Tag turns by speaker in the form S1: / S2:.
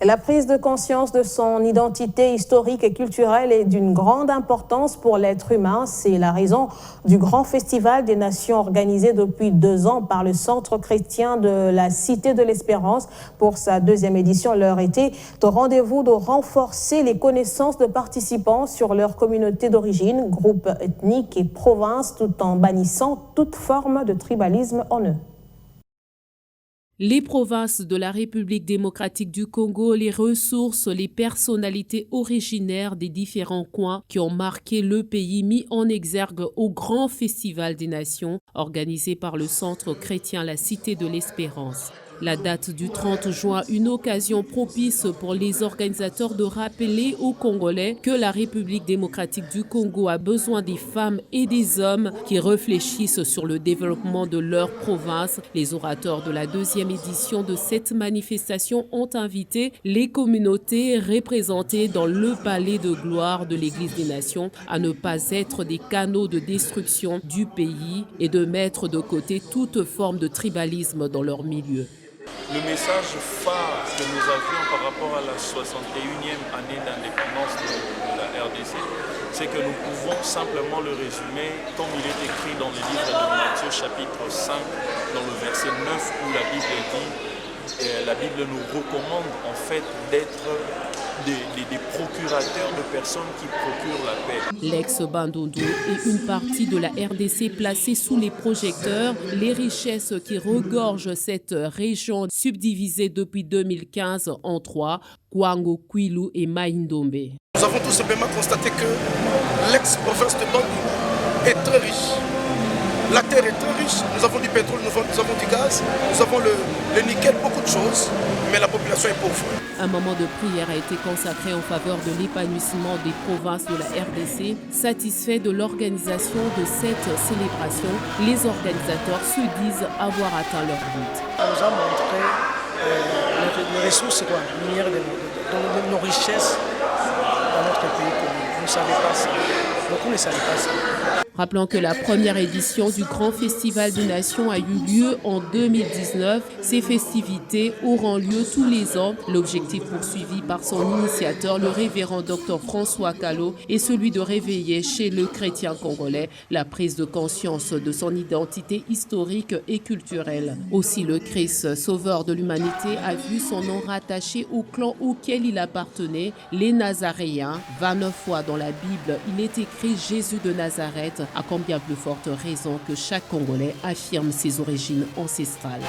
S1: La prise de conscience de son identité historique et culturelle est d'une grande importance pour l'être humain. C'est la raison du grand festival des nations organisé depuis 2 ans par le Centre chrétien de la Cité de l'Espérance. Pour sa 2e édition, l'heure était au rendez-vous de renforcer les connaissances de participants sur leur communauté d'origine, groupe ethnique et province, tout en bannissant toute forme de tribalisme en eux.
S2: Les provinces de la République démocratique du Congo, les ressources, les personnalités originaires des différents coins qui ont marqué le pays mis en exergue au Grand Festival des Nations organisé par le Centre chrétien La Cité de l'Espérance. La date du 30 juin, une occasion propice pour les organisateurs de rappeler aux Congolais que la République démocratique du Congo a besoin des femmes et des hommes qui réfléchissent sur le développement de leur province. Les orateurs de la 2e édition de cette manifestation ont invité les communautés représentées dans le palais de gloire de l'Église des Nations à ne pas être des canaux de destruction du pays et de mettre de côté toute forme de tribalisme dans leur milieu.
S3: Le message phare que nous avions par rapport à la 61e année d'indépendance de la RDC, c'est que nous pouvons simplement le résumer comme il est écrit dans le livre de Matthieu chapitre 5, dans le verset 9 où la Bible nous recommande en fait d'être des procurateurs de personnes qui procurent la paix.
S2: L'ex-Bandundu est une partie de la RDC placée sous les projecteurs. Les richesses qui regorgent cette région subdivisée depuis 2015 en 3, Kwango, Kwilu et Maïndombe.
S4: Nous avons tout simplement constaté que l'ex-province de Bandundu est très riche. La terre est très riche, nous avons du pétrole, nous avons du gaz, nous avons le nickel, beaucoup de choses, mais la population est pauvre.
S2: Un moment de prière a été consacré en faveur de l'épanouissement des provinces de la RDC. Satisfaits de l'organisation de cette célébration, les organisateurs se disent avoir atteint leur but.
S5: On nous a montré les ressources minières de nos richesses dans notre pays. Vous ne savez pas ça. Beaucoup ne savaient pas ça.
S2: Rappelons que la première édition du Grand Festival des Nations a eu lieu en 2019. Ces festivités auront lieu tous les ans. L'objectif poursuivi par son initiateur, le révérend Dr François Callot, est celui de réveiller chez le chrétien congolais la prise de conscience de son identité historique et culturelle. Aussi, le Christ, sauveur de l'humanité, a vu son nom rattaché au clan auquel il appartenait, les Nazaréens. 29 fois dans la Bible, il est écrit Jésus de Nazareth, à combien plus forte raison que chaque Congolais affirme ses origines ancestrales.